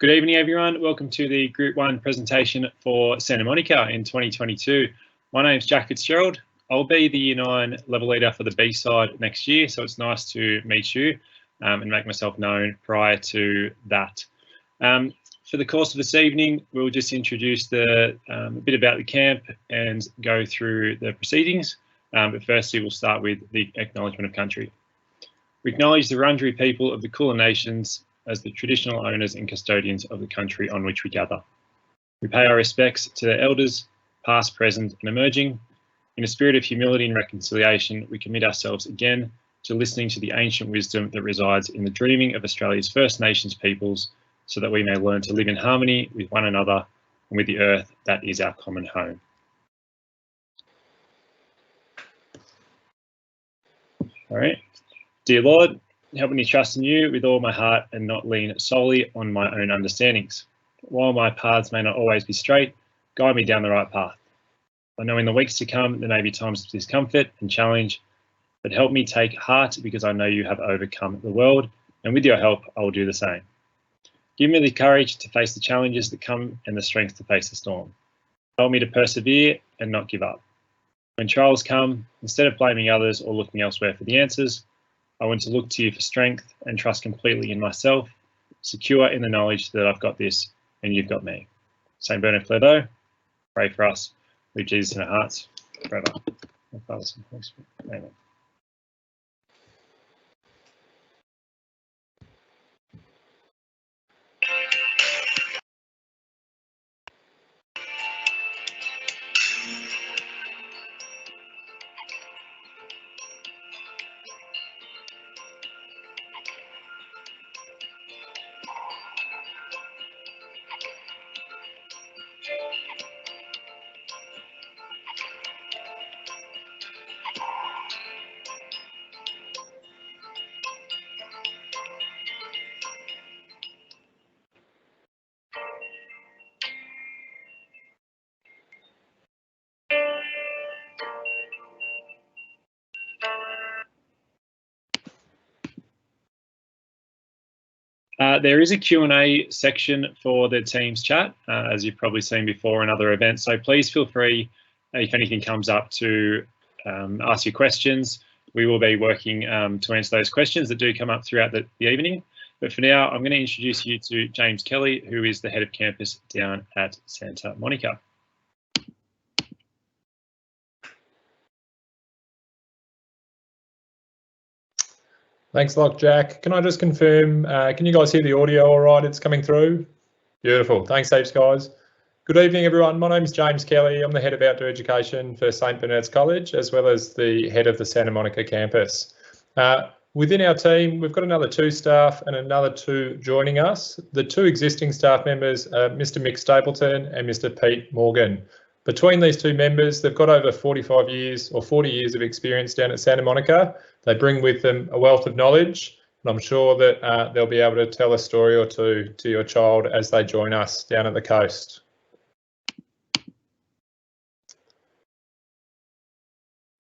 Good evening, everyone. Welcome to the Group 1 presentation for Santa Monica in 2022. My name is Jack Fitzgerald. I'll be the Year 9 level leader for the B side next year, so it's nice to meet you and make myself known prior to that. For the course of this evening, we'll just introduce a bit about the camp and go through the proceedings. But firstly, we'll start with the acknowledgement of country. We acknowledge the Wurundjeri people of the Kulin Nations as the traditional owners and custodians of the country on which we gather. We pay our respects to their elders, past, present and emerging. In a spirit of humility and reconciliation, we commit ourselves again to listening to the ancient wisdom that resides in the dreaming of Australia's First Nations peoples, so that we may learn to live in harmony with one another and with the earth that is our common home. All right. Dear Lord, help me trust in you with all my heart and not lean solely on my own understandings. While my paths may not always be straight, guide me down the right path. I know in the weeks to come there may be times of discomfort and challenge, but help me take heart because I know you have overcome the world, and with your help I will do the same. Give me the courage to face the challenges that come and the strength to face the storm. Help me to persevere and not give up. When trials come, instead of blaming others or looking elsewhere for the answers, I want to look to you for strength and trust completely in myself, secure in the knowledge that I've got this and you've got me. St. Bernard Clairvaux, pray for us. Leave Jesus in our hearts forever. Amen. There is a Q&A section for the Teams chat, as you've probably seen before in other events. So please feel free, if anything comes up, to ask your questions. We will be working to answer those questions that do come up throughout the evening. But for now, I'm going to introduce you to James Kelly, who is the head of campus down at Santa Monica. Thanks a lot, Jack. Can I just confirm, can you guys hear the audio all right? It's coming through? Beautiful. Thanks heaps, guys. Good evening, everyone. My name is James Kelly. I'm the Head of Outdoor Education for St. Bernard's College, as well as the Head of the Santa Monica campus. Within our team, we've got another 2 staff and another 2 joining us. The 2 existing staff members are Mr. Mick Stapleton and Mr. Pete Morgan. Between these 2 members, they've got over 45 years or 40 years of experience down at Santa Monica. They bring with them a wealth of knowledge, and I'm sure that they'll be able to tell a story or 2 to your child as they join us down at the coast.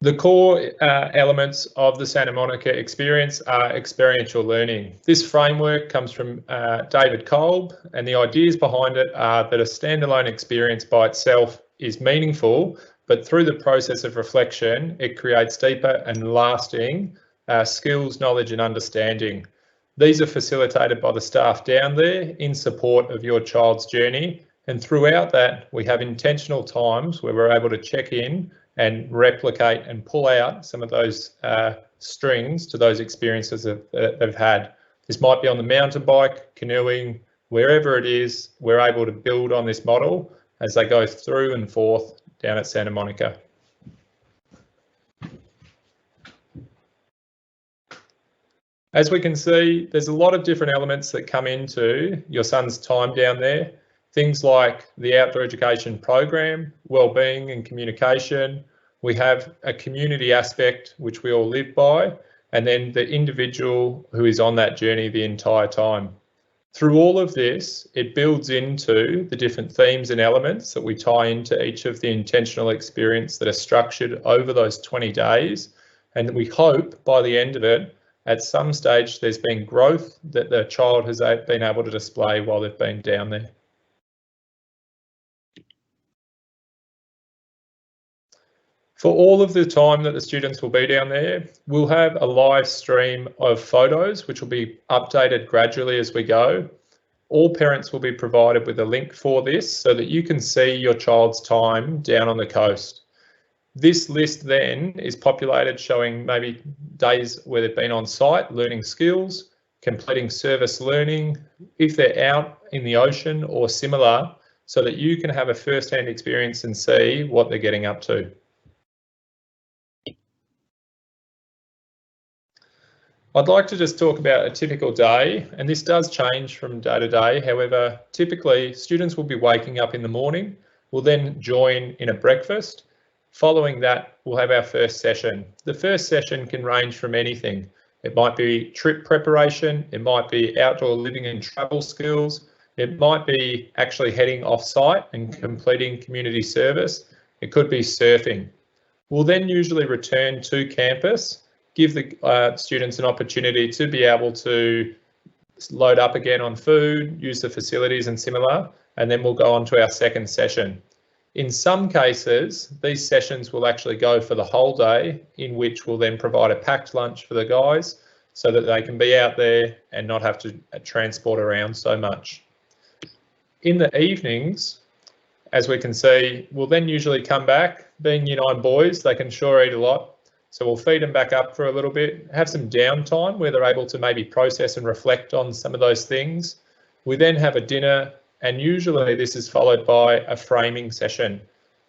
The core elements of the Santa Monica experience are experiential learning. This framework comes from David Kolb, and the ideas behind it are that a standalone experience by itself is meaningful, but through the process of reflection, it creates deeper and lasting skills, knowledge and understanding. These are facilitated by the staff down there in support of your child's journey, and throughout that we have intentional times where we're able to check in and replicate and pull out some of those strings to those experiences that they've had. This might be on the mountain bike, canoeing, wherever it is, we're able to build on this model as they go through and forth down at Santa Monica. As we can see, there's a lot of different elements that come into your son's time down there. Things like the outdoor education program, wellbeing and communication. We have a community aspect which we all live by, and then the individual who is on that journey the entire time. Through all of this, it builds into the different themes and elements that we tie into each of the intentional experience that are structured over those 20 days. And we hope by the end of it, at some stage there's been growth that the child has been able to display while they've been down there. For all of the time that the students will be down there, we'll have a live stream of photos which will be updated gradually as we go. All parents will be provided with a link for this so that you can see your child's time down on the coast. This list then is populated showing maybe days where they've been on site learning skills, completing service learning, if they're out in the ocean or similar, so that you can have a first-hand experience and see what they're getting up to. I'd like to just talk about a typical day, and this does change from day to day. However, typically students will be waking up in the morning, will then join in a breakfast. Following that, we'll have our first session. The first session can range from anything. It might be trip preparation, it might be outdoor living and travel skills, it might be actually heading off-site and completing community service, it could be surfing. We'll then usually return to campus, give the students an opportunity to be able to load up again on food, use the facilities and similar, and then we'll go on to our second session. In some cases, these sessions will actually go for the whole day, in which we'll then provide a packed lunch for the guys so that they can be out there and not have to transport around so much. In the evenings, as we can see, we'll then usually come back. Being Year 9 boys, they can sure eat a lot. So we'll feed them back up for a little bit, have some downtime where they're able to maybe process and reflect on some of those things. We then have a dinner, and usually this is followed by a framing session.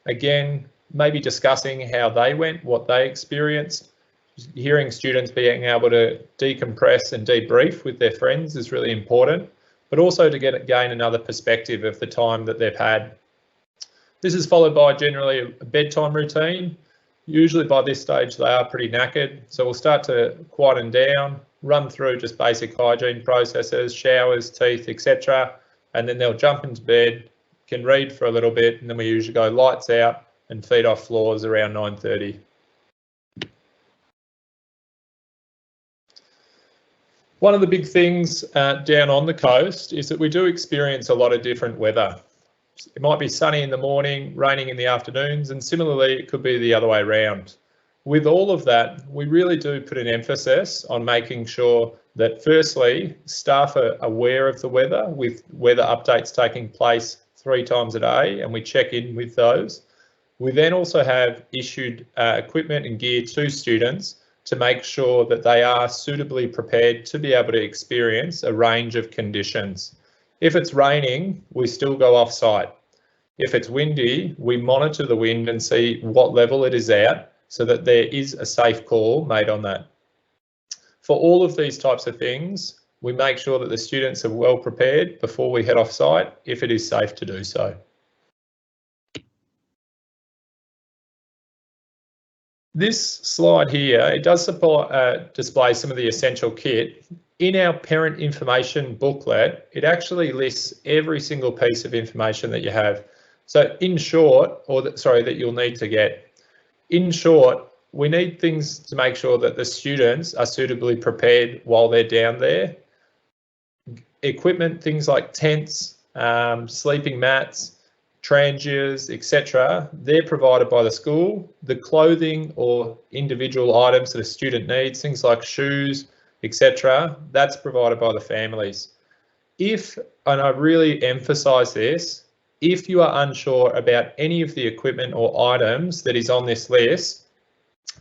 Again, maybe discussing how they went, what they experienced. Hearing students being able to decompress and debrief with their friends is really important, but also to gain another perspective of the time that they've had. This is followed by generally a bedtime routine. Usually by this stage they are pretty knackered, so we'll start to quieten down, run through just basic hygiene processes, showers, teeth, etc. And then they'll jump into bed, can read for a little bit, and then we usually go lights out and feed off floors around 9:30. One of the big things down on the coast is that we do experience a lot of different weather. It might be sunny in the morning, raining in the afternoons, and similarly, it could be the other way around. With all of that, we really do put an emphasis on making sure that firstly, staff are aware of the weather, with weather updates taking place 3 times a day, and we check in with those. We then also have issued equipment and gear to students to make sure that they are suitably prepared to be able to experience a range of conditions. If it's raining, we still go off-site. If it's windy, we monitor the wind and see what level it is at so that there is a safe call made on that. For all of these types of things, we make sure that the students are well prepared before we head off-site if it is safe to do so. This slide here, it does display some of the essential kit. In our parent information booklet, it actually lists every single piece of information that you have. So in short, that you'll need to get. In short, we need things to make sure that the students are suitably prepared while they're down there. Equipment, things like tents, sleeping mats, transiers, etc., they're provided by the school. The clothing or individual items that a student needs, things like shoes, etc., that's provided by the families. If, and I really emphasise this, if you are unsure about any of the equipment or items that is on this list,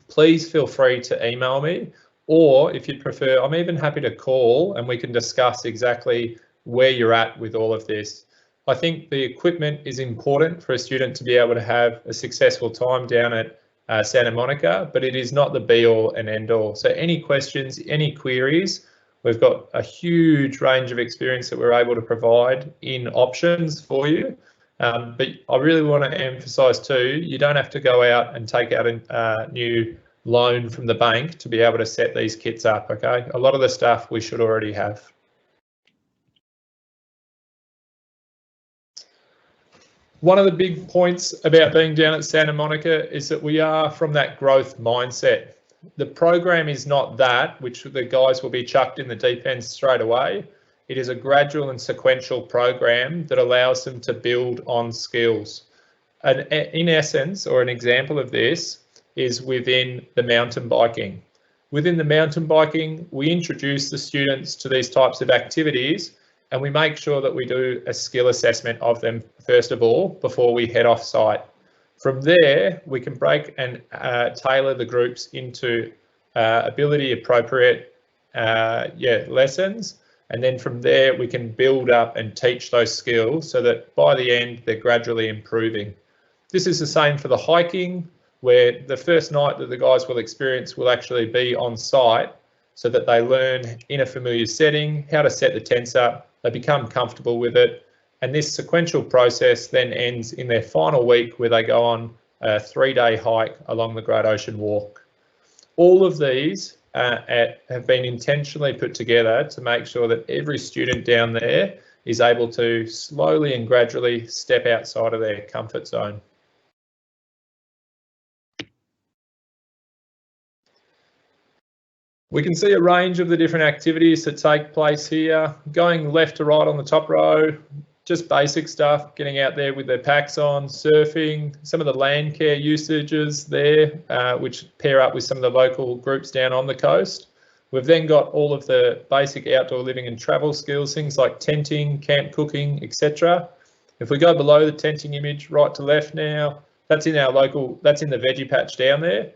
please feel free to email me, or if you'd prefer, I'm even happy to call and we can discuss exactly where you're at with all of this. I think the equipment is important for a student to be able to have a successful time down at Santa Monica, but it is not the be all and end all. So any questions, any queries, we've got a huge range of experience that we're able to provide in options for you. But I really want to emphasise too, you don't have to go out and take out a new loan from the bank to be able to set these kits up, okay? A lot of the stuff we should already have. One of the big points about being down at Santa Monica is that we are from that growth mindset. the program is not that, which the guys will be chucked in the deep end straight away. It is a gradual and sequential program that allows them to build on skills. And in essence, or an example of this, is within the mountain biking. Within the mountain biking, we introduce the students to these types of activities, and we make sure that we do a skill assessment of them first of all before we head off site. From there, we can break and tailor the groups into ability appropriate lessons. And then from there, we can build up and teach those skills so that by the end, they're gradually improving. This is the same for the hiking, where the first night that the guys will experience will actually be on site so that they learn in a familiar setting how to set the tents up, they become comfortable with it. And this sequential process then ends in their final week where they go on a 3-day hike along the Great Ocean Walk. All of these have been intentionally put together to make sure that every student down there is able to slowly and gradually step outside of their comfort zone. We can see a range of the different activities that take place here. Going left to right on the top row, just basic stuff, getting out there with their packs on, surfing, some of the land care usages there, which pair up with some of the local groups down on the coast. We've then got all of the basic outdoor living and travel skills, things like tenting, camp cooking, etc. If we go below the tenting image, right to left now, that's in our local, that's in the veggie patch down there.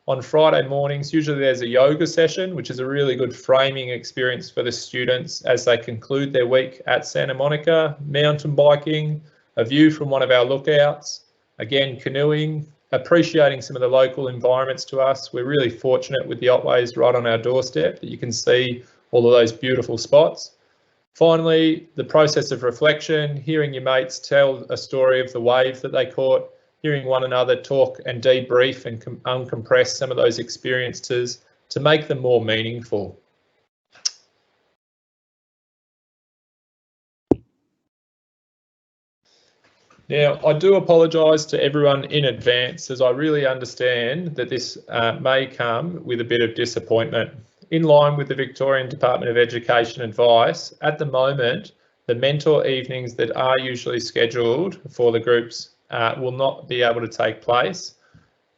On Friday mornings, usually there's a yoga session, which is a really good framing experience for the students as they conclude their week at Santa Monica. Mountain biking, a view from one of our lookouts, again canoeing, appreciating some of the local environments to us. We're really fortunate with the Otways right on our doorstep that you can see all of those beautiful spots. Finally, the process of reflection, hearing your mates tell a story of the wave that they caught, hearing one another talk and debrief and uncompress some of those experiences to make them more meaningful. Now, I do apologise to everyone in advance, as I really understand that this may come with a bit of disappointment. In line with the Victorian Department of Education advice, at the moment, the mentor evenings that are usually scheduled for the groups will not be able to take place.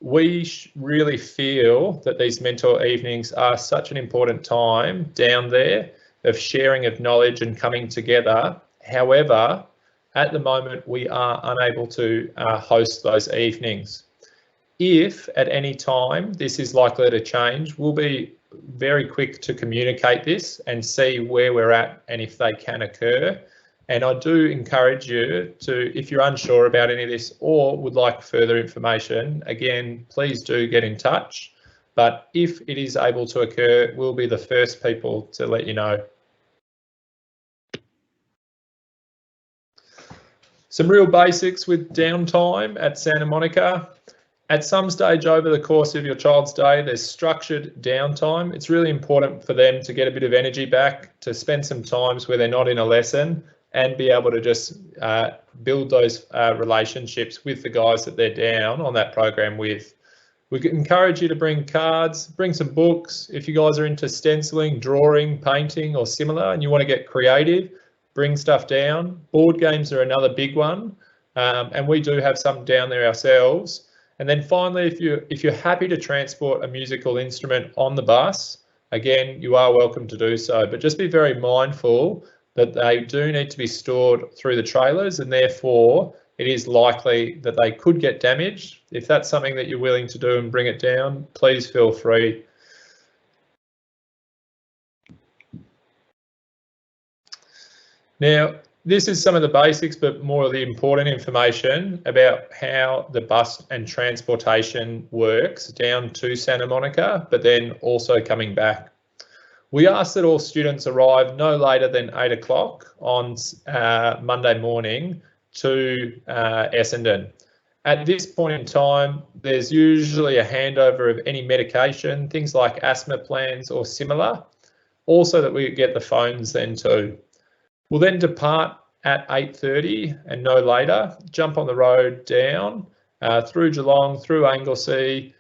We really feel that these mentor evenings are such an important time down there of sharing of knowledge and coming together. However, at the moment, we are unable to host those evenings. If at any time this is likely to change, we'll be very quick to communicate this and see where we're at and if they can occur. And I do encourage you to, if you're unsure about any of this or would like further information, again, please do get in touch. But if it is able to occur, we'll be the first people to let you know. Some real basics with downtime at Santa Monica. At some stage over the course of your child's day, there's structured downtime. It's really important for them to get a bit of energy back, to spend some times where they're not in a lesson and be able to just build those relationships with the guys that they're down on that program with. We encourage you to bring cards, bring some books. If you guys are into stenciling, drawing, painting or similar and you want to get creative, bring stuff down. Board games are another big one, and we do have some down there ourselves. And then finally, if you're happy to transport a musical instrument on the bus, again, you are welcome to do so, but just be very mindful that they do need to be stored through the trailers, and therefore it is likely that they could get damaged. If that's something that you're willing to do and bring it down, please feel free. Now, this is some of the basics, but more of the important information about how the bus and transportation works down to Santa Monica, but then also coming back. We ask that all students arrive no later than 8 o'clock on Monday morning to Essendon. At this point in time, there's usually a handover of any medication, things like asthma plans or similar, also that we get the phones then too. We'll then depart at 8:30 and no later, jump on the road down through Geelong, through Anglesea,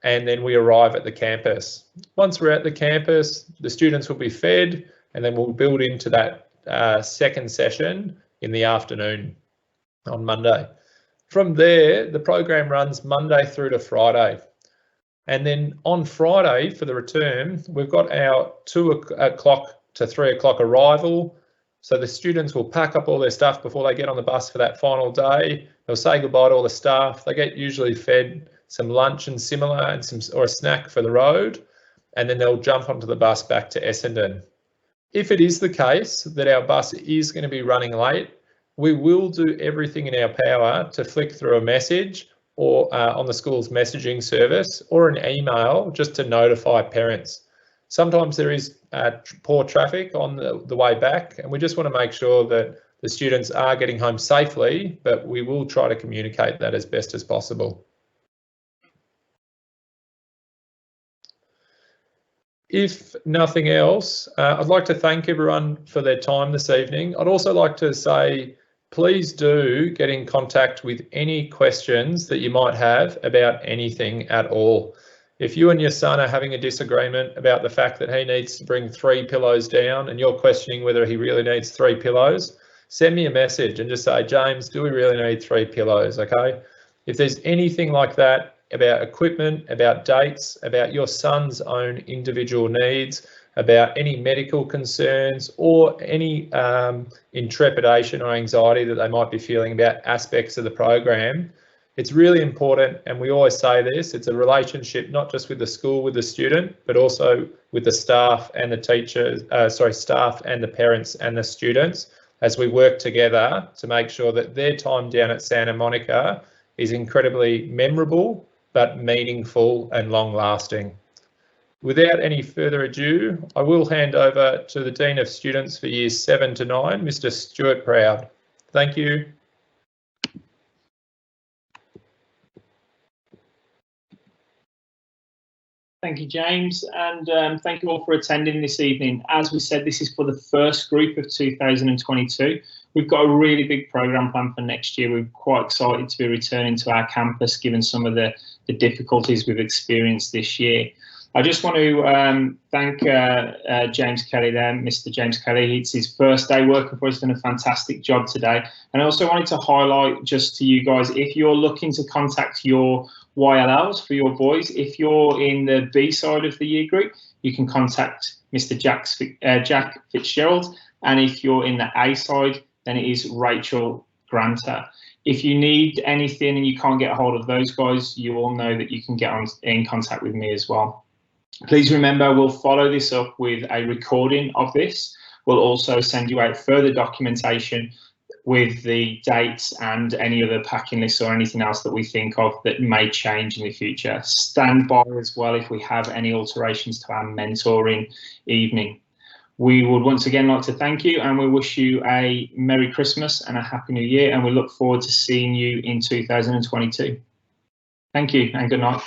and then we arrive at the campus. Once we're at the campus, the students will be fed, and then we'll build into that second session in the afternoon on Monday. From there, the program runs Monday through to Friday. And then on Friday for the return, we've got our 2 o'clock to 3 o'clock arrival. So the students will pack up all their stuff before they get on the bus for that final day. They'll say goodbye to all the staff. They get usually fed some lunch and similar and or a snack for the road. And then they'll jump onto the bus back to Essendon. If it is the case that our bus is going to be running late, we will do everything in our power to flick through a message or on the school's messaging service or an email just to notify parents. Sometimes there is poor traffic on the way back, and we just want to make sure that the students are getting home safely, but we will try to communicate that as best as possible. If nothing else, I'd like to thank everyone for their time this evening. I'd also like to say, please do get in contact with any questions that you might have about anything at all. If you and your son are having a disagreement about the fact that he needs to bring 3 pillows down and you're questioning whether he really needs 3 pillows, send me a message and just say, James, do we really need 3 pillows? Okay. If there's anything like that about equipment, about dates, about your son's own individual needs, about any medical concerns or any intrepidation or anxiety that they might be feeling about aspects of the program, it's really important, and we always say this, it's a relationship not just with the school, with the student, but also with the staff and the teachers, staff and the parents and the students, as we work together to make sure that their time down at Santa Monica is incredibly memorable, but meaningful and long lasting. Without any further ado, I will hand over to the Dean of Students for Years 7 to 9, Mr. Stuart Proud. Thank you. Thank you, James, and thank you all for attending this evening. As we said, this is for the first group of 2022. We've got a really big programme planned for next year. We're quite excited to be returning to our campus, given some of the difficulties we've experienced this year. I just want to thank James Kelly there, Mr. James Kelly. It's his first day working for us. He's done a fantastic job today. And I also wanted to highlight just to you guys, if you're looking to contact your YLLs for your boys, if you're in the B side of the year group, you can contact Mr. Jack Fitzgerald. And if you're in the A side, then it is Rachel Granter. If you need anything and you can't get a hold of those guys, you all know that you can get in contact with me as well. Please remember, we'll follow this up with a recording of this. We'll also send you out further documentation with the dates and any other packing lists or anything else that we think of that may change in the future. Stand by as well if we have any alterations to our mentoring evening. We would once again like to thank you, and we wish you a Merry Christmas and a Happy New Year, and we look forward to seeing you in 2022. Thank you and good night.